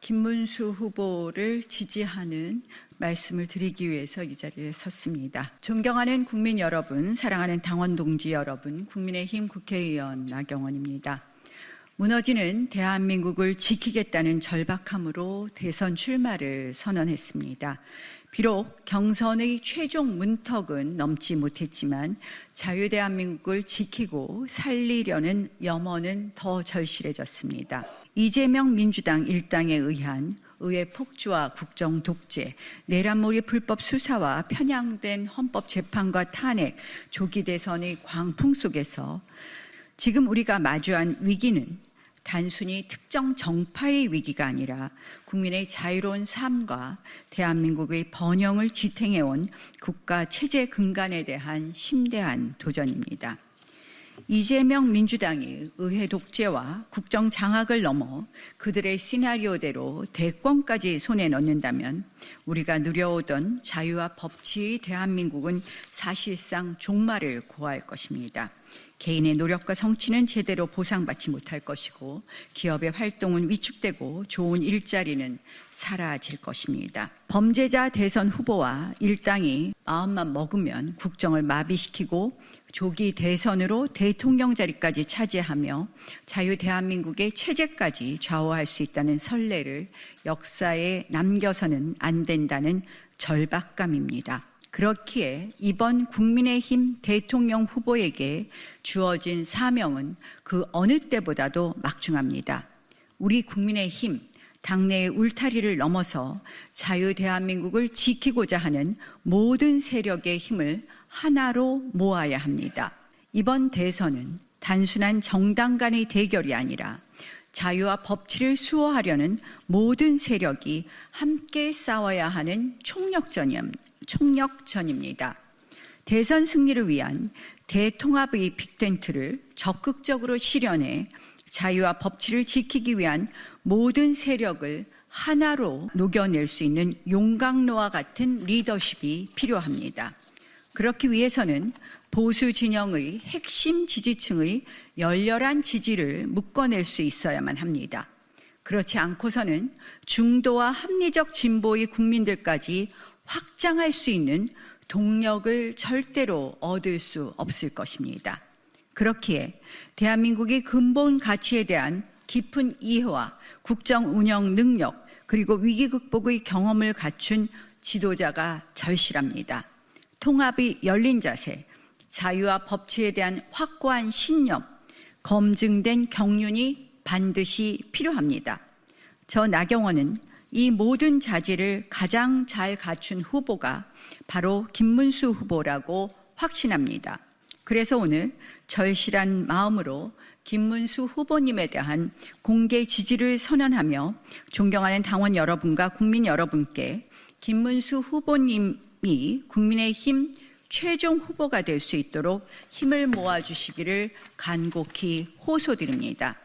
김문수 후보를 지지하는 말씀을 드리기 위해서 이 자리에 섰습니다. 존경하는 국민 여러분, 사랑하는 당원 동지 여러분, 국민의힘 국회의원 나경원입니다. 무너지는 대한민국을 지키겠다는 절박함으로 대선 출마를 선언했습니다. 비록 경선의 최종 문턱은 넘지 못했지만 자유대한민국을 지키고 살리려는 염원은 더 절실해졌습니다. 이재명 민주당 일당에 의한 의회 폭주와 국정 독재, 내란몰이 불법 수사와 편향된 헌법재판과 탄핵, 조기 대선의 광풍 속에서 지금 우리가 마주한 위기는 단순히 특정 정파의 위기가 아니라 국민의 자유로운 삶과 대한민국의 번영을 지탱해온 국가 체제 근간에 대한 심대한 도전입니다. 이재명 민주당이 의회 독재와 국정 장악을 넘어 그들의 시나리오대로 대권까지 손에 넣는다면 우리가 누려오던 자유와 법치의 대한민국은 사실상 종말을 고할 것입니다. 개인의 노력과 성취는 제대로 보상받지 못할 것이고 기업의 활동은 위축되고 좋은 일자리는 사라질 것입니다. 범죄자 대선 후보와 일당이 마음만 먹으면 국정을 마비시키고 조기 대선으로 대통령 자리까지 차지하며 자유 대한민국의 체제까지 좌우할 수 있다는 선례를 역사에 남겨서는 안 된다는 절박감입니다. 그렇기에 이번 국민의힘 대통령 후보에게 주어진 사명은 그 어느 때보다도 막중합니다. 우리 국민의힘, 당내의 울타리를 넘어서 자유 대한민국을 지키고자 하는 모든 세력의 힘을 하나로 모아야 합니다. 이번 대선은 단순한 정당 간의 대결이 아니라 자유와 법치를 수호하려는 모든 세력이 함께 싸워야 하는 총력전입니다. 대선 승리를 위한 대통합의 빅텐트를 적극적으로 실현해 자유와 법치를 지키기 위한 모든 세력을 하나로 녹여낼 수 있는 용광로와 같은 리더십이 필요합니다. 그렇기 위해서는 보수 진영의 핵심 지지층의 열렬한 지지를 묶어낼 수 있어야만 합니다. 그렇지 않고서는 중도와 합리적 진보의 국민들까지 확장할 수 있는 동력을 절대로 얻을 수 없을 것입니다. 그렇기에 대한민국의 근본 가치에 대한 깊은 이해와 국정 운영 능력 그리고 위기 극복의 경험을 갖춘 지도자가 절실합니다. 통합의 열린 자세, 자유와 법치에 대한 확고한 신념, 검증된 경륜이 반드시 필요합니다. 저 나경원은 이 모든 자질을 가장 잘 갖춘 후보가 바로 김문수 후보라고 확신합니다. 그래서 오늘 절실한 마음으로 김문수 후보님에 대한 공개 지지를 선언하며 존경하는 당원 여러분과 국민 여러분께 김문수 후보님이 국민의힘 최종 후보가 될 수 있도록 힘을 모아주시기를 간곡히 호소드립니다.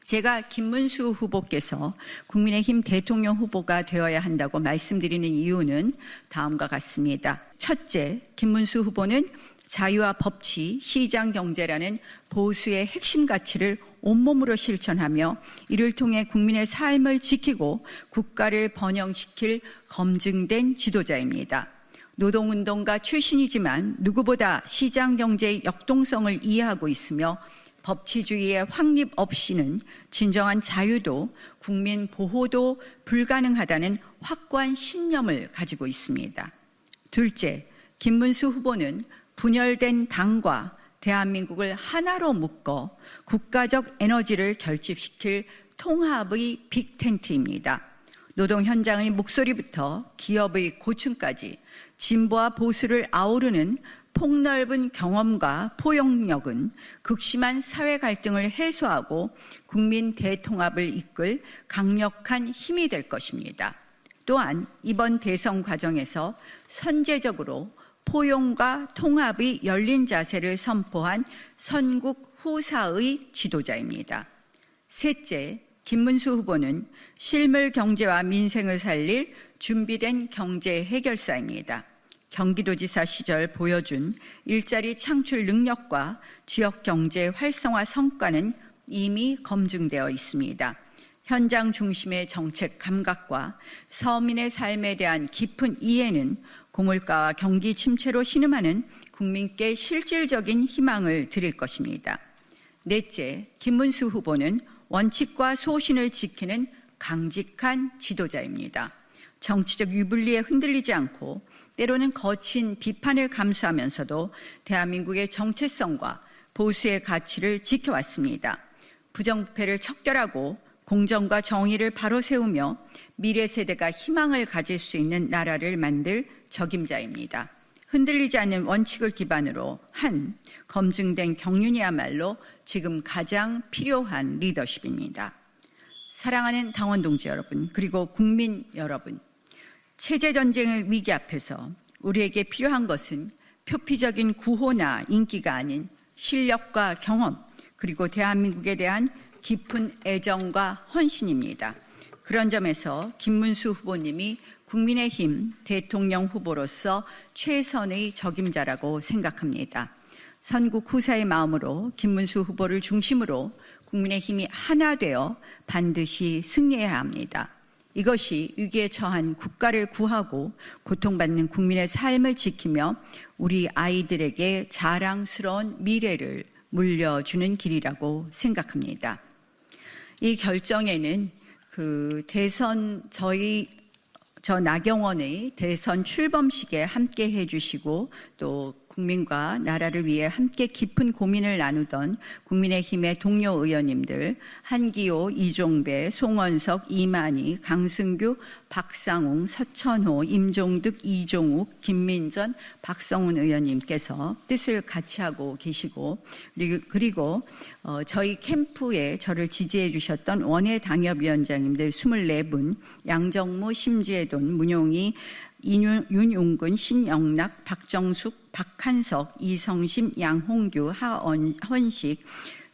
제가 김문수 후보께서 국민의힘 대통령 후보가 되어야 한다고 말씀드리는 이유는 다음과 같습니다. 첫째, 김문수 후보는 자유와 법치, 시장 경제라는 보수의 핵심 가치를 온몸으로 실천하며 이를 통해 국민의 삶을 지키고 국가를 번영시킬 검증된 지도자입니다. 노동운동가 출신이지만 누구보다 시장 경제의 역동성을 이해하고 있으며 법치주의의 확립 없이는 진정한 자유도 국민 보호도 불가능하다는 확고한 신념을 가지고 있습니다. 둘째, 김문수 후보는 분열된 당과 대한민국을 하나로 묶어 국가적 에너지를 결집시킬 통합의 빅텐트입니다. 노동 현장의 목소리부터 기업의 고충까지 진보와 보수를 아우르는 폭넓은 경험과 포용력은 극심한 사회 갈등을 해소하고 국민 대통합을 이끌 강력한 힘이 될 것입니다. 또한 이번 대선 과정에서 선제적으로 포용과 통합의 열린 자세를 선포한 선국 후사의 지도자입니다. 셋째, 김문수 후보는 실물 경제와 민생을 살릴 준비된 경제 해결사입니다. 경기도지사 시절 보여준 일자리 창출 능력과 지역 경제 활성화 성과는 이미 검증되어 있습니다. 현장 중심의 정책 감각과 서민의 삶에 대한 깊은 이해는 고물가와 경기 침체로 신음하는 국민께 실질적인 희망을 드릴 것입니다. 넷째, 김문수 후보는 원칙과 소신을 지키는 강직한 지도자입니다. 정치적 유불리에 흔들리지 않고 때로는 거친 비판을 감수하면서도 대한민국의 정체성과 보수의 가치를 지켜왔습니다. 부정부패를 척결하고 공정과 정의를 바로 세우며 미래 세대가 희망을 가질 수 있는 나라를 만들 적임자입니다. 흔들리지 않는 원칙을 기반으로 한 검증된 경륜이야말로 지금 가장 필요한 리더십입니다. 사랑하는 당원 동지 여러분, 그리고 국민 여러분, 체제전쟁의 위기 앞에서 우리에게 필요한 것은 표피적인 구호나 인기가 아닌 실력과 경험, 그리고 대한민국에 대한 깊은 애정과 헌신입니다. 그런 점에서 김문수 후보님이 국민의힘 대통령 후보로서 최선의 적임자라고 생각합니다. 선국 후사의 마음으로 김문수 후보를 중심으로 국민의힘이 하나 되어 반드시 승리해야 합니다. 이것이 위기에 처한 국가를 구하고 고통받는 국민의 삶을 지키며 우리 아이들에게 자랑스러운 미래를 물려주는 길이라고 생각합니다. 이 결정에는 저 나경원의 대선 출범식에 함께 해주시고 또 국민과 나라를 위해 함께 깊은 고민을 나누던 국민의힘의 동료 의원님들 한기호, 이종배, 송원석, 이만희, 강승규, 박상웅, 서천호, 임종득, 이종욱, 김민전, 박성훈 의원님께서 뜻을 같이 하고 계시고 그리고 저희 캠프에 저를 지지해 주셨던 원외 당협위원장님들 24분, 양정무, 심지혜돈, 문용희, 윤용근, 신영락, 박정숙, 박한석, 이성심, 양홍규, 하헌식,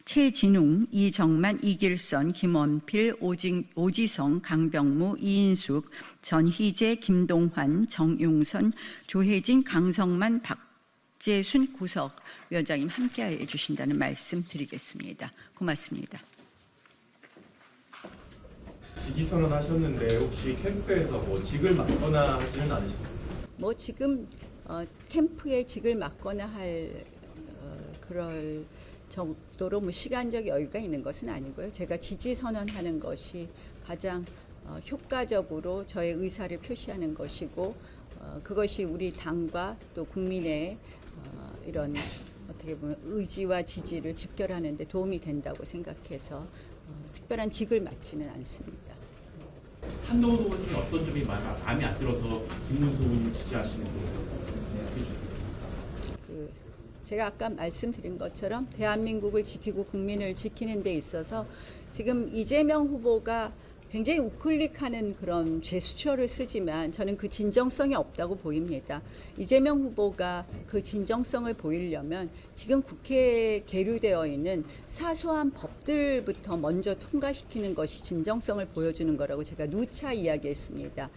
최진웅, 이정만, 이길선, 김원필, 오지성, 강병무, 이인숙, 전희재, 김동환, 정용선, 조혜진, 강성만, 박재순 구석위원장님 함께해 주신다는 말씀 드리겠습니다. 고맙습니다. 지지선언 하셨는데 혹시 캠프에서 직을 맡거나 하지는 않으십니까? 지금 캠프에 직을 맡거나 할 그럴 정도로 시간적 여유가 있는 것은 아니고요. 제가 지지 선언하는 것이 가장 효과적으로 저의 의사를 표시하는 것이고 그것이 우리 당과 또 국민의 이런 어떻게 보면 의지와 지지를 집결하는 데 도움이 된다고 생각해서 특별한 직을 맡지는 않습니다. 한동훈 후보 중에 어떤 점이 마음에 안 들어서 김문수 후보님을 지지하시는 거예요? 제가 아까 말씀드린 것처럼 대한민국을 지키고 국민을 지키는 데 있어서 지금 이재명 후보가 굉장히 우클릭하는 그런 제스처를 쓰지만 저는 그 진정성이 없다고 보입니다. 이재명 후보가 그 진정성을 보이려면 지금 국회에 계류되어 있는 사소한 법들부터 먼저 통과시키는 것이 진정성을 보여주는 거라고 제가 누차 이야기했습니다.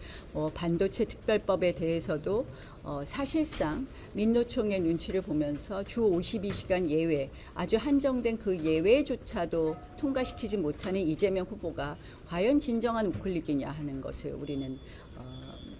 반도체 특별법에 대해서도 사실상 민노총의 눈치를 보면서 주 52시간 예외, 아주 한정된 그 예외조차도 통과시키지 못하는 이재명 후보가 과연 진정한 우클릭이냐 하는 것을 우리는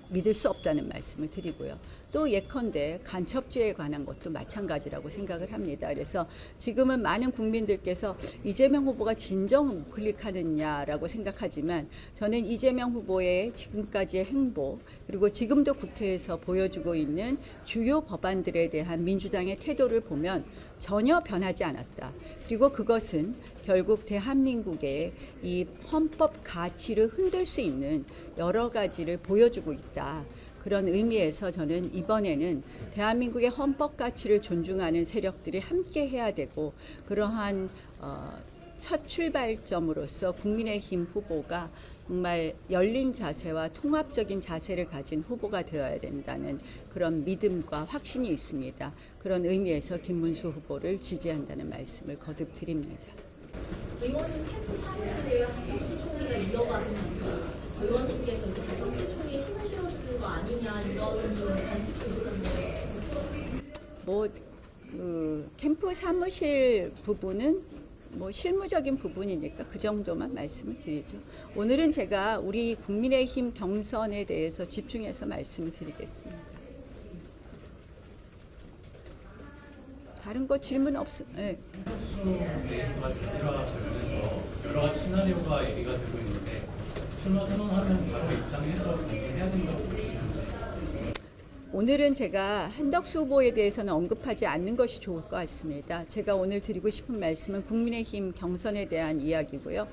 믿을 수 없다는 말씀을 드리고요. 또 예컨대 간첩죄에 관한 것도 마찬가지라고 생각을 합니다. 그래서 지금은 많은 국민들께서 이재명 후보가 진정 우클릭하느냐라고 생각하지만 저는 이재명 후보의 지금까지의 행보 그리고 지금도 국회에서 보여주고 있는 주요 법안들에 대한 민주당의 태도를 보면 전혀 변하지 않았다. 그리고 그것은 결국 대한민국의 이 헌법 가치를 흔들 수 있는 여러 가지를 보여주고 있다. 그런 의미에서 저는 이번에는 대한민국의 헌법 가치를 존중하는 세력들이 함께 해야 되고 그러한 첫 출발점으로서 국민의힘 후보가 정말 열린 자세와 통합적인 자세를 가진 후보가 되어야 된다는 그런 믿음과 확신이 있습니다. 그런 의미에서 김문수 후보를 지지한다는 말씀을 거듭 드립니다. 의원님 캠프 사무실에 한동수 총리가 이어받으면서 의원님께서 한동수 총리 힘을 실어주는 거 아니냐 이런 관측도 있었는데 캠프 사무실 부분은 뭐 실무적인 부분이니까 그 정도만 말씀을 드리죠. 오늘은 제가 우리 국민의힘 경선에 대해서 집중해서 말씀을 드리겠습니다. 다른 거 질문 없음. 네. 한덕수 대행과 대표와 관련해서 여러 가지 시나리오가 얘기가 되고 있는데 출마 선언하면 바로 입당해서 해야 된다고 보시는데 오늘은 제가 한덕수 후보에 대해서는 언급하지 않는 것이 좋을 것 같습니다. 제가 오늘 드리고 싶은 말씀은 국민의힘 경선에 대한 이야기고요.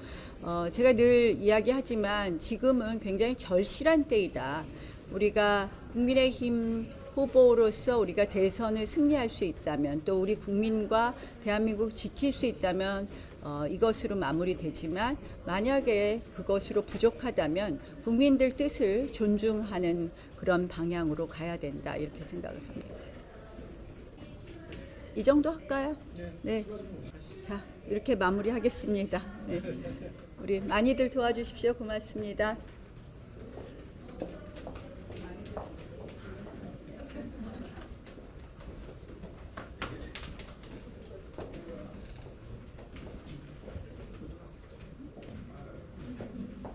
제가 늘 이야기하지만 지금은 굉장히 절실한 때이다. 우리가 국민의힘 후보로서 우리가 대선을 승리할 수 있다면 또 우리 국민과 대한민국 지킬 수 있다면 이것으로 마무리되지만 만약에 그것으로 부족하다면 국민들 뜻을 존중하는 그런 방향으로 가야 된다 이렇게 생각을 합니다. 이 정도 할까요? 네. 자, 이렇게 마무리하겠습니다. 네. 우리 많이들 도와주십시오. 고맙습니다.